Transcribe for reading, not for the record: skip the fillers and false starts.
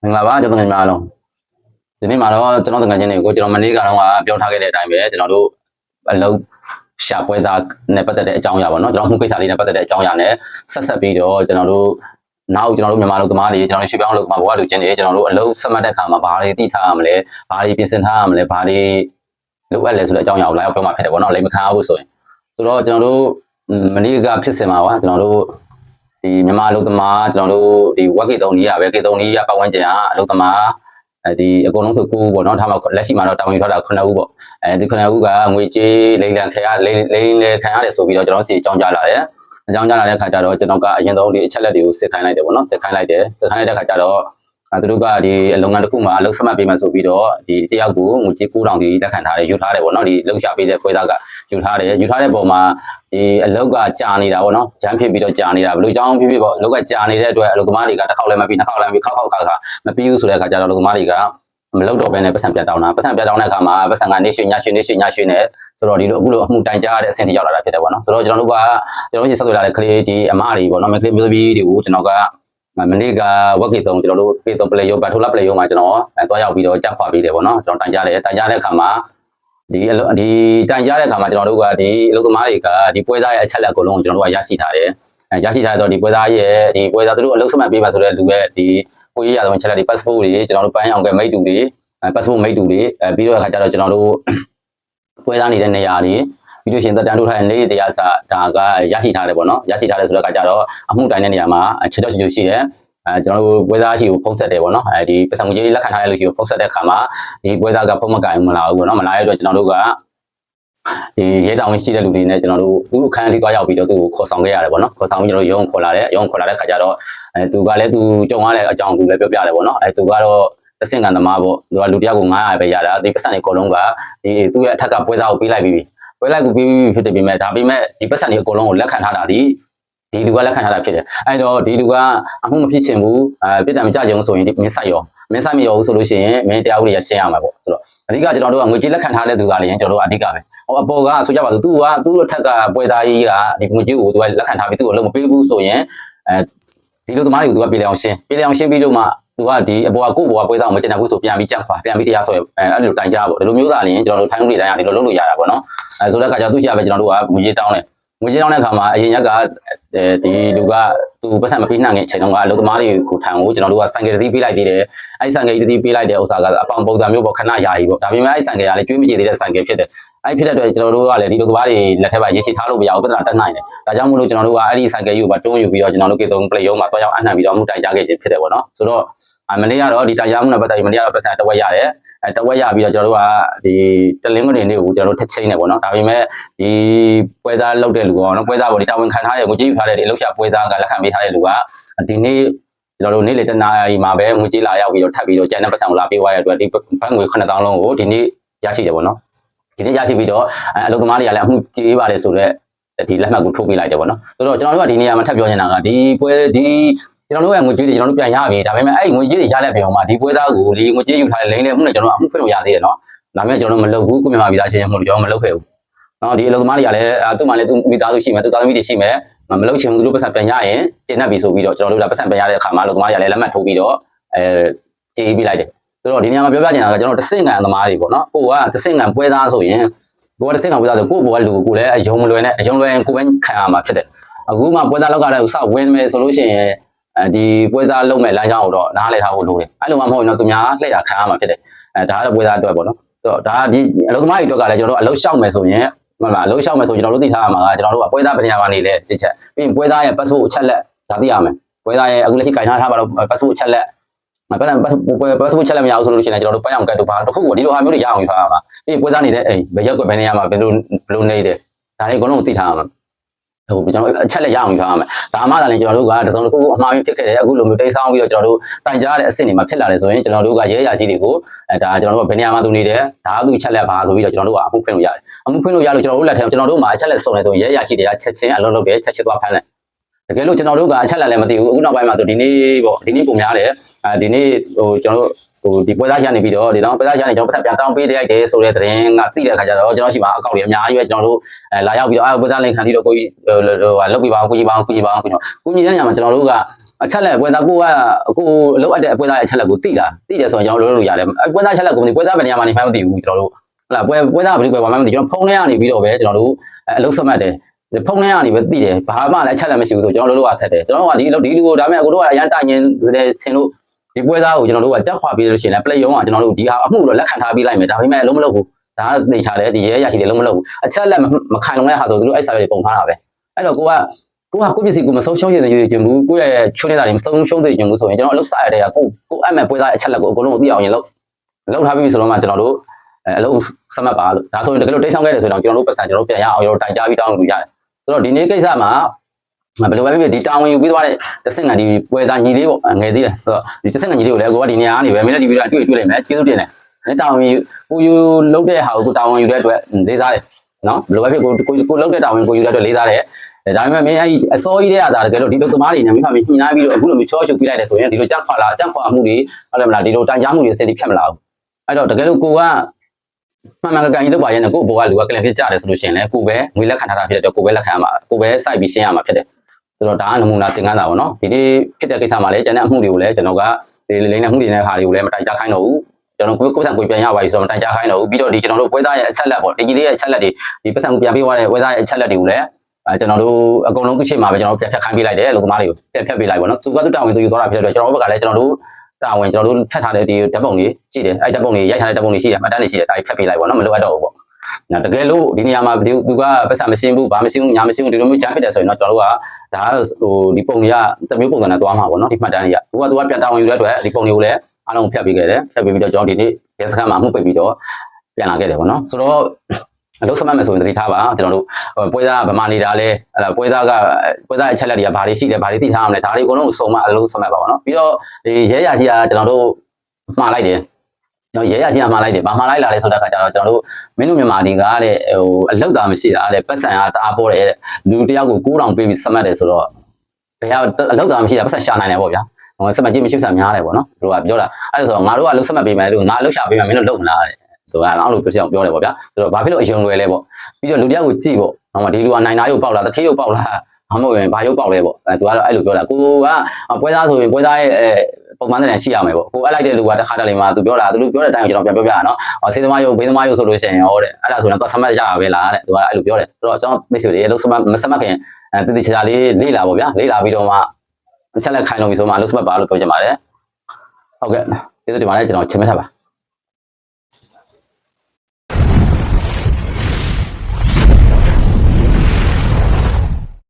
မင်္ဂလာပါကျွန်တော်မြန်မာလုံးဒီနေ့မှာတော့ကျွန်တော်တကယ်ချင်းတွေကိုကျွန်တော်မနေ့ကတော့ပြောထားခဲ့တဲ့အတိုင်းပဲကျွန်တော်တို့အလုပ်ရှာပွဲသားနဲ့ပတ်သက်တဲ့အကြောင်းအရာပေါ့နော်ကျွန်တော်မှုကိစ္စလေးနဲ့ပတ်သက်တဲ့အကြောင်းအရာနဲ့ဆက်ဆက်ပြီးတော့ကျွန်တော်တို့နောက်ကျွန်တော်တို့မြန်မာလူသမားတွေကျွန်တော်တို့ရွှေပြောင်းအလုပ်သမားဘဝလူချင်းတွေကျွန်တော်တို့အလုပ်ဆက်မှတ်တဲ့အခါမှာဘာတွေသိထားရမလဲဘာတွေပြင်ဆင်ထားရမလဲဘာတွေလိုအပ်လဲဆိုတဲ့အကြောင်းအရာကိုလည်းပြောမှဖြစ်တယ်ပေါ့နော်လိမ့်မခံရဘူးဆိုရင်ဆိုတော့ကျွန်တော်တို့မနေ့ကဖြစ်စင်မှာပါကျွန်တော်တို့ဒီမြန်မာလူသမားကျွန်တော်တို့ဒီဝက်ကေတုံကြီးရပဲကေတုံကြီးရပတ်ဝန်းကျင်ကအလုပ်သမားဒီအကုန်လုံးဆို9ဦးပေါ့နော်ထားမှာလက်ရှိမှာတော့တာဝန်ယူထားတာ9ဦးပေါ့ဒီ9ဦးကငွေကြေးလိမ့်လန်ခံရလိမ့်လေခံရတယ်ဆိုပြီးတော့ကျွန်တော်စီအကြောင်းကြားလာတယ်အကြောင်းကြားလာတဲ့ခါကျတော့ကျွန်တော်ကအရင်ဆုံးဒီအချက်လက်တွေကိုစစ်ခိုင်းလိုက်တယ်ပေါ့နော်စစ်ခိုင်းလိုက်တဲ့ခါကျတော့သူတို့ကဒီလုပ်ငန်းတစ်ခုမှာအလုပ်စမှတ်ပေးမှဆိုပြီးတော့ဒီတယောက်ကိုငွေကြေး9000ဒီလက်ခံထားတယ်ယူထားတယ်ပေါ့နော်ဒီလှုပ်ရှားပေးတဲ့ဖွဲ့သားကယူထားတဲ့ပုံမှာဒီအလောက်ကကြာနေတာပေါ့နော်ဂျမ်းဖြစ်ပြီးတော့ကြာနေတာဘယ်လိုကြောင်းဖြစ်ပေါ့အလောက်ကကြာနေတဲ့အတွက်အလုပ်သမားတွေကတစ်ခေါက်လည်းမပြီးနှစ်ခေါက်လည်းမပြီးခောက်ခါမပြီးဘူးဆိုတဲ့အခါကျတော့အလုပ်သမားတွေကမလုပ်တော့ဘဲနဲ့ပတ်စံပြန်တောင်းတာပတ်စံပြန်တောင်းတဲ့အခါမှာပတ်စံကနေရွှေညရွှေနဲ့ဆိုတော့ဒီလိုအခုလိုအမှုတိုင်ကြားရတဲ့အဆင့်ထိရောက်လာတာဖြစ်တယ်ပေါ့နော်ဆိုတော့ကျွန်တော်တို့ဆက်သွယ်လာတဲ့ကလေးဒီအမတွေပေါ့နော်မကလေးမျိုးသမီးတွေကိုကျွန်တော်ကမနေ့ကဝက်ကေတုံကျွန်တော်တို့ကေတုံပလေယောဘတ်ထိုလာပလေယောမှာကျွန်တော်တွားရောက်ပြီးတော့ကြက်ခွာပြီးတယ်ပေါ့နော်ကျွန်တော်တိုင်ကြားတဲ့အခါမှာဒီတိုင်ကြားတဲ့အခါမှာကျွန်တော်တို့ကဒီအလုပ်သမားတွေကဒီပွဲသားရဲ့အချက်လက်ကိုလုံးကျွန်တော်တို့ကရရှိထားတယ်ရရှိထားတော့ဒီပွဲသားရဲ့ဒီပွဲသားတို့အလုပ်စမှတ်ပေးပါဆိုတဲ့လူရဲ့ဒီကိုကြီးရဆုံးချက်လက်ဒီ passport တွေကျွန်တော်တို့ပိုင်းအောင်ကမိတ်တူတွေ passport မိတ်တူတွေပြီးတော့အခါကျတော့ကျွန်တော်တို့ပွဲသားနေတဲ့နေရာတွေပြီးလို့ရှိရင်တက်တန်းထိုးထားတဲ့နေ့တရားစာဒါကရရှိထားတယ်ပေါ့နော်ရရှိထားတယ်ဆိုတော့အခါကျတော့အမှုတိုင်တဲ့နေရာမှာချစ်တော့ရှိတယ်ကျွန်တော်တို့ပွဲသားရှိကိုဖုံးဆက်တယ်ပေါ့နော်ဒီပတ်စံငွေကြီးလက်ခံထားတဲ့လူရှိကိုဖုံးဆက်တဲ့အခါမှာဒီပွဲသားကဖုံးမကင်မလာဘူးပေါ့နော်မလာရတဲ့အတွက်ကျွန်တော်တို့ကဒီရဲတောင်ရှိတဲ့လူတွေနဲ့ကျွန်တော်တို့သူ့အခန်းလေးတွားရောက်ပြီးတော့သူ့ကိုခေါ်ဆောင်ခဲ့ရတယ်ပေါ့နော်ခေါ်ဆောင်ပြီးကျွန်တော်ရုံးခေါ်လာတဲ့ခါကျတော့သူကလည်းသူကြုံရတဲ့အကြောင်းသူလည်းပြောပြတယ်ပေါ့နော်သူကတော့တဆင့်ကန်သမားပေါ့သူကလူတယောက်ကို900ပဲရတာဒီပတ်စံတွေအကုန်လုံးကဒီသူ့ရဲ့အထက်ကပွဲသားကိုပေးလိုက်ပြီးပွဲလိုက်ကိုပေးပြီးဖြစ်တယ်ပေမဲ့ဒါပေမဲ့ဒီပတ်စံတွေအကုန်လုံးကိုလက်ခံထားတာဒီလူကလက်ခံထားတာဖြစ်တယ်အဲ့တော့ဒီလူကအမှုမဖြစ်ချင်ဘူးပြစ်ဒဏ်မကြချင်ဘူးဆိုရင်မင်းဆိုင်ရောမရောဘူးဆိုလို့ရှိရင်မင်းတရားဥပဒေရရှင်းရမှာပေါ့ဆိုတော့အဓိကကျွန်တော်တို့ကငွေကြေးလက်ခံထားတဲ့သူကလည်းကျွန်တော်တို့ကအဓိကပဲဟိုအပေါ်ကဆိုကြပါစို့သူ့အထက်ကပွဲသားကြီးကဒီငွေကြေးကိုသူကလက်ခံထားပြီးသူ့ကိုလုံးမပေးဘူးဆိုရင်ဒီလိုသမားတွေကိုသူကပြေလည်အောင်ရှင်းပြီးလို့မှသူကဒီအပေါ်ကကိုယ့်ဘောကပွဲသားကိုမတင်နိုင်ဘူးဆိုပြန်ပြီးကြက်ခွာပြန်ပြီးတရားဆိုအဲ့လိုတိုင်ကြပေါ့ဒီလိုမျိုးသားလည်းကျွန်တော်တို့ထိုင်းဥပဒေတိုင်းကဒီလိုလုပ်လို့ရတာပေါ့နော်ဆိုတဲ့အခါကျတော့သူရှိရပဲကျွန်တော်တို့ကငွေကြေးတောင်းတယ်ငွေကြေးတောင်းတဲ့အခါမှာအရင်ရက်ကဒီလူကသူပတ်စံမပေးနိုင်တဲ့အချိန်တုန်းကအလုပ်သမားတွေကိုထံကိုကျွန်တော်တို့ကဆိုင်ကယ်တစ်စီးပေးလိုက်သေးတယ်အဲ့ဆိုင်ကယ်တစ်စီးပေးလိုက်တဲ့ဥစ္စာကအပေါင်ပုံစံမျိုးပေါ့ခဏယာယီပေါ့ဒါပေမဲ့အဲ့ဆိုင်ကယ်ကလည်းကျွေးမကြည့်သေးတဲ့ဆိုင်ကယ်ဖြစ်တယ်အဲ့ဖြစ်တဲ့အတွက်ကျွန်တော်တို့ကလည်းဒီလိုကဘာတွေလက်ထက်ပါရေးချထားလို့မရဘူးပြဿနာတက်နိုင်တယ်ဒါကြောင့်မို့လို့ကျွန်တော်တို့ကအဲ့ဒီဆိုင်ကယ်ကြီးကိုပါတွန်းယူပြီးတော့ကျွန်တော်တို့ကေတုံပလေယုံမှာတွားရောက်အနှံပြီးတော့မှုတိုင်ကြခဲ့ခြင်းဖြစ်တယ်ပေါ့နော်ဆိုတော့မနေ့ကတော့ဒီတိုင်ရမှုနဲ့ပတ်သက်ပြီးမနေ့ကတော့ပတ်စံတဝက်ရတယ်တဝက်ရပြီးတော့ကျွန်တော်တို့ကဒီတလင်းငွေနေ့ကိုကျွန်တော်တို့ထက်ချင်းနေပေါ့နော်ဒါပေမဲ့ဒီပွဲသားလောက်တဲ့လူကနော်ပွဲသားပေါ်ဒီတာဝန်ခံထားတဲ့ငွေကြေးယူထားတဲ့ဒီအလုပ်ရှာပွဲသားကလက်ခံပေးထားတဲ့လူကဒီနေ့ကျွန်တော်တို့နေ့လေတနာရီမှာပဲငွေကြေးလာရောက်ပြီးတော့ထပ်ပြီးတော့ကျန်တဲ့ပတ်စံကိုလာပေးသွားရတဲ့အတွက်ဒီဘတ်ငွေ9000လုံးကိုဒီနေ့ရရှိတယ်ပေါ့နော်ဒီနေ့ရရှိပြီးတော့အလုပ်သမားတွေကလည်းအမှုကြေးပါတယ်ဆိုတော့ဒီလက်မှတ်ကိုထုတ်ပေးလိုက်တယ်ပေါ့နော်ဆိုတော့ကျွန်တော်တို့ကဒီနေရာမှာထပ်ပြောနေတာကဒီပွဲဒီကျွန်တော်တို့ရဲ့ငွေကြေးတွေကျွန်တော်တို့ပြန်ရပြီဒါပေမဲ့အဲ့ငွေကြေးတွေရတဲ့ပြောင်းမှာဒီပွဲသားကိုဒီငွေကြေးယူထားတဲ့လိမ့်တဲ့မှုနဲ့ကျွန်တော်တို့အမှုဖွင့်လို့ရသေးတယ်နော်ဒါပေမဲ့ကျွန်တော်တို့မလုပ်ဘူးကိုမြန်မာပြည်သားချင်းမှုလို့ကျွန်တော်မလုပ်ခဲ့ဘူးနော်ဒီအလုပ်သမားတွေကလည်းသူ့မှာလည်းသူမိသားစုရှိမယ်သူသားသမီးတွေရှိမယ်မလုပ်ချင်ဘူးသူတို့ပတ်စံပြန်ရရင်ကျင်း납ပြီဆိုပြီးတော့ကျွန်တော်တို့ကပတ်စံပြန်ရတဲ့အခါမှာအလုပ်သမားတွေကလည်းလက်မှတ်ထိုးပြီးတော့ကြေးပေးလိုက်တယ်ဆိုတော့ဒီနေရာမှာပြောပြချင်တာကကျွန်တော်တဆင့်ကန်သမားတွေပေါ့နော်ကိုကတဆင့်ကန်ပွဲသားဆိုရင်ကိုကတဆင့်ကန်ပွဲသားဆိုကိုဘောကလူကိုလည်းအယုံမလွယ်နဲ့အယုံလွယ်ရင်ကိုပဲခံရမှာဖြစ်တယ်အခုမှပွဲသားလောက်ကလည်းစဝင်မယ်ဆိုလို့ရှိရင်ဒီပွဲသားလုံးမဲ့လမ်းကြောင်းကိုတော့နားလည်ထားဖို့လိုတယ်အဲ့လိုမှမဟုတ်ရင်တော့သူများလှည့်ရခံရမှာဖြစ်တယ်ဒါကတော့ပွဲသားအတွက်ပေါ့နော်ဆိုတော့ဒါဒီအလုပ်သမားတွေအတွက်ကလည်းကျွန်တော်တို့အလုပ်ရှောက်မယ်ဆိုရင်ဟုတ်လားအလုပ်ရှောက်မယ်ဆိုကျွန်တော်တို့သိထားရမှာကကျွန်တော်တို့ကပွဲသားပညာပါနေလေတစ်ချက်ပြီးရင်ပွဲသားရဲ့ passport အချက်လက်ဒါသိရမယ်ပွဲသားရဲ့အခုလက်ရှိကင်ထားပါတော့ passport အချက်လက်passport ချက်လက်မရဘူးဆိုလို့ရှိရင်ကျွန်တော်တို့ပန်းအောင်ကတ်တို့ဘာတစ်ခုကိုဒီလိုဟာမျိုးတွေရအောင်ယူထားရမှာပြီးရင်ပွဲသားနေတဲ့အိမ်ဘယ်ရက်ကွက်ဘယ်နေရာမှာဘယ်လိုနေတယ်ဒါတွေအကုန်လုံးကိုသိထားရမှာဟုတ်ကျွန်တော်အချက်လက်ရအောင်ယူထားရမယ်ဒါမှသာလေကျွန်တော်တို့ကတစုံတစ်ခုအမှားဖြစ်ခဲ့တယ်အခုလိုမျိုးတိတ်ဆောင်းပြီးတော့ကျွန်တော်တို့တိုင်ကြားတဲ့အဆင့်တွေမှာဖြစ်လာတယ်ဆိုရင်ကျွန်တော်တို့ကရဲရရှိတွေကိုဒါကျွန်တော်တို့ကဘယ်နေရာမှာသူနေတယ်ဒါသူချက်လက်ပါဆိုပြီးတော့ကျွန်တော်တို့ကအမှုဖွင့်လို့ရတယ်အမှုဖွင့်လို့ရလို့ကျွန်တော်တို့လက်ထဲကျွန်တော်တို့မှာအချက်လက်စုံတယ်ဆိုရင်ရဲရရှိတွေကချက်ချင်းအလုပ်လုပ်တယ်ချက်ချင်းသွားဖမ်းတယ်တကယ်လို့ကျွန်တော်တို့ကအချက်လက်လည်းမသိဘူးအခုနောက်ပိုင်းမှာဆိုဒီနေ့ပေါ့ဒီနေ့ပုံများတယ်ဒီနေ့ဟိုကျွန်တော်တို့ ဒီပွဲသားရနေပြီးတော့ဒီတော့ပွဲသားရနေကျွန်တော်ပတ်သက်ပြန်တောင်းပေးလိုက်တယ်ဆိုတဲ့သတင်းကသိတဲ့အခါကျတော့ကျွန်တော်ရှိမှာအကောက်တွေအများကြီးပဲကျွန်တော်တို့လာရောက်ပြီးတော့ပွဲသားလိန်ခံပြီးတော့ကိုကြီးလောက်ပြီးပါအောင်ကိုကြီးပါအောင်ကိုကြီးပါအောင်ကိုကြီးတဲ့နေရာမှာကျွန်တော်တို့ကအချက်လက်ပွဲသားကိုအလုပ်အပ်တဲ့ပွဲသားရဲ့အချက်လက်ကိုသိတယ်ဆိုရင်ကျွန်တော်တို့လုပ်လို့ရတယ်ပွဲသားချက်လက်ကိုပွဲသားဘယ်နေရာမှာနေမှမသိဘူးကျွန်တော်တို့ဟုတ်လားပွဲသားဘယ်လိုပဲဘာမှမသိကျွန်တော်ဖုန်းထဲကနေပြီးတော့ပဲကျွန်တော်တို့အလုပ်ဆက်မှတ်တယ်ဖုန်းထဲကနေပဲသိတယ်ဘာမှလည်းအချက်လက်မရှိဘူးဆိုကျွန်တော်တို့ကထက်တယ်ကျွန်တော်တို့ကဒီလူကိုဒါပေမဲ့ကိုတို့ကအရန်တိုင်ရင်ဆင်လို့ဒီပွဲသားကိုကျွန်တော်တို့ကတက်ခွာပြီးလို့ရှိရင်လည်း play ရုံးကကျွန်တော်တို့ဒီဟာအမှုတော့လက်ခံထားပြီးလိုက်မယ်ဒါပေမဲ့လုံးမလုပ်ဘူးဒါကနေချတယ်ဒီရဲရရှိတယ်လုံးမလုပ်ဘူးအချက်လက်မခံလုံးတဲ့ဟာဆိုသူတို့အဲ့စာတွေပုံထားတာပဲအဲ့တော့ကိုပစ္စည်းကိုမဆုံးရှုံးရတဲ့ကျင်ဘူးကိုရဲ့ချွတ်နေတာတွေမဆုံးရှုံးတဲ့ကျင်ဘူးဆိုရင်ကျွန်တော်အလုပ်စရတဲ့ကကိုအမှန်ပွဲသားအချက်လက်ကိုအကုန်လုံးသိအောင်ရင်လုပ်ထားပြီးဆိုတော့မှကျွန်တော်တို့အလုပ်စမှတ်ပါလို့ဒါဆိုရင်တကယ်လို့တိတ်ဆောင်ခဲ့တယ်ဆိုတော့ကျွန်တော်တို့ပတ်စံကျွန်တော်ပြန်ရအောင်ကျွန်တော်တိုင်ကြားပြီးတောင်းလို့ရတယ်ဆိုတော့ဒီနေ့ကိစ္စမှာဘယ်လိုပဲဖြစ်ဒီတာဝန်ယူပြီးသွားတဲ့တစ်စင်ကဒီပွဲသားညီလေးပေါ့ငယ်သေးတယ်ဆိုတော့ဒီတစ်စင်ကညီလေးကိုလည်းကိုကဒီနေရာကနေပဲမင်းလည်းဒီဗီဒီယိုတွေ့လိုက်မယ်ကျေးဇူးတင်တယ်တာဝန်ယူကိုယူလုပ်တဲ့ဟာကိုတာဝန်ယူတဲ့အတွက်လေးစားတယ်နော်ဘယ်လိုပဲဖြစ်ကိုလုပ်တဲ့တာဝန်ကိုယူတဲ့အတွက်လေးစားတယ်ဒါပေမဲ့မင်းအဲ့အစောကြီးတဲ့အားတကယ်လို့ဒီလိုသမားတွေနဲ့မိဖမင်းညှိနှိုင်းပြီးတော့အခုလိုမျိုးချောချုပ်ပြလိုက်တယ်ဆိုရင်ဒီလိုကြက်ခွာမှုတွေဟုတ်တယ်မလားဒီလိုတိုင်ကြားမှုတွေအစင်ဖြတ်မလာဘူးအဲ့တော့တကယ်လို့ကိုကမှန်ကန်ကန်ကြီးလုပ်ပါရဲ့နဲ့ကိုဘောကလူကကလန်ဖြစ်ကြတယ်ဆိုလို့ရှိရင်လည်းကိုပဲငွေလက်ခံထားတာဖြစ်တဲ့အတွက်ကိုပဲလက်ခံရမှာကိုပဲစိုက်ပြီးရှင်းရမှာဖြစ်တယ်ဆိုတော့ဒါကနမူနာသင်ခန်းစာပေါ့နော်ဒီနေ့ဖြစ်တဲ့ကိစ္စမှာလည်းကျန်တဲ့အမှုတွေကိုလည်းကျွန်တော်ကဒီလိမ့်တဲ့မှုတွေနဲ့ဟာတွေကိုလည်းမတိုင်ကြားခိုင်းတော့ဘူးကျွန်တော်ကိုယ်ကိုပြန်ရပါပြီဆိုတော့မတိုင်ကြားခိုင်းတော့ဘူးပြီးတော့ဒီကျွန်တော်တို့ပွဲသားရဲ့အချက်လက်ပေါ့ဒီကြီးလေးရဲ့အချက်လက်တွေဒီပတ်စံကိုပြန်ပေးသွားတဲ့ပွဲသားရဲ့အချက်လက်တွေကိုလည်းကျွန်တော်တို့အကုန်လုံးသူ့ရှိမှာပဲကျွန်တော်တို့ပြန်ဖြတ်ခိုင်းပေးလိုက်တယ်လူသမားတွေကိုပြန်ဖြတ်ပေးလိုက်ပေါ့နော်သူကသူတာဝန်သူယူသွားတာဖြစ်တဲ့အတွက်ကျွန်တော်တို့ဘက်ကလည်းကျွန်တော်တို့တာဝန်ကျွန်တော်တို့ဖြတ်ထားတဲ့ဒီဓာတ်ပုံတွေရှိတယ်အဲ့ဓာတ်ပုံတွေရိုက်ထားတဲ့ဓာတ်ပုံတွေရှိတယ်မှတ်တမ်းတွေရှိတယ်ဒါဖြတ်ပေးလိုက်ပေါ့နော်မလိုအပ်တော့ဘူးပေါ့နော်တကယ်လို့ဒီနေရာမှာသူကပတ်စံမရှင်းဘူးဘာမရှင်းဘူးညာမရှင်းဘူးဒီလိုမျိုးကြားဖြစ်တယ်ဆိုရင်တော့ကျွန်တော်တို့ကဒါဒီပုံတွေကတမျိုးပုံစံနဲ့သွားမှာပေါ့နော်ဒီမှတ်တမ်းတွေကသူကပြန်တာဝန်ယူတဲ့အတွက်ဒီပုံတွေကိုလည်းအားလုံးဖြတ်ပေးခဲ့တယ်ဖြတ်ပေးပြီးတော့ကျွန်တော်ဒီနေ့ရဲစခန်းမှာမှုပိတ်ပြီးတော့ပြန်လာခဲ့တယ်ပေါ့နော်ဆိုတော့အလုပ်စမှတ်မယ်ဆိုရင်တတိထားပါကျွန်တော်တို့ပွဲသားဗမာနေတာလဲပွဲသားအချက်လက်တွေကဘာတွေရှိလဲဘာတွေသိထားအောင်လဲဒါတွေအကုန်လုံးစုံမအလုပ်စမှတ်ပါပေါ့နော်ပြီးတော့ဒီရဲရရှိကကျွန်တော်တို့မှားလိုက်တယ်ရဲရရှိကမှားလိုက်တယ်ဘာမှားလိုက်လာလဲဆိုတဲ့အခါကျတော့ကျွန်တော်တို့မင်းတို့မြန်မာတွေကတဲ့အလုပ်သားမရှိတာတဲ့ပတ်စံကတအားပေါ်တယ်လူတယောက်ကို9000ပေးပြီးစမှတ်တယ်ဆိုတော့ဘယ်ကအလုပ်သားမရှိတာပတ်စံရှာနိုင်တယ်ပေါ့ဗျာစမှတ်ကြီးမရှိစံများတယ်ပေါ့နော်တို့ကပြောတာအဲ့ဒါဆိုတော့ငါတို့ကလုပ်စမှတ်ပေးမယ်လို့ငါလှုပ်ရှားပေးမယ်မင်းတို့လုပ်မလားတဲ့ဆိုတာအဲ့လိုပြောတယ်ပေါ့ဗျာဆိုတော့ဘာဖြစ်လို့အယုံလွယ်လဲပေါ့ပြီးတော့လူတယောက်ကိုကြည့်ပေါ့ဟောမှာဒီလူကနိုင်သားရုပ်ပေါက်လားတထေးရုပ်ပေါက်လားဘာမဟုတ်ရင်ဘာရုပ်ပေါက်လဲပေါ့သူကတော့အဲ့လိုပြောတာကိုကပွဲသားဆိုရင်ပွဲသားရဲ့ပုံမှန်တဲ့ရှိရမယ်ပေါ့ကိုအဲ့လိုက်တဲ့လူကတစ်ခါတလေမှသူပြောတာသူပြောတဲ့အတိုင်းကျွန်တော်ပြန်ပြောပြရနော်စေသမားရုပ်ဘေးသမားရုပ်ဆိုလို့ရှိရင်ဟောတဲ့အဲ့ဒါဆိုရင်တော့စမှတ်ရတာပဲလားတဲ့သူကအဲ့လိုပြောတယ်ဆိုတော့ကျွန်တော်မိတ်ဆွေတွေအလုပ်စမှတ်မစမှတ်ခင်တတိချာလေးလေ့လာပေါ့ဗျာလေ့လာပြီးတော့မှအချက်လက်ခိုင်လို့ပြီးဆိုမှအလုပ်စမှတ်ပါလို့ပြောချင်ပါတယ်ဟုတ်ကဲ့ကျေးဇူးတင်ပါတယ်ကျွန်တော်ချင်မထပါ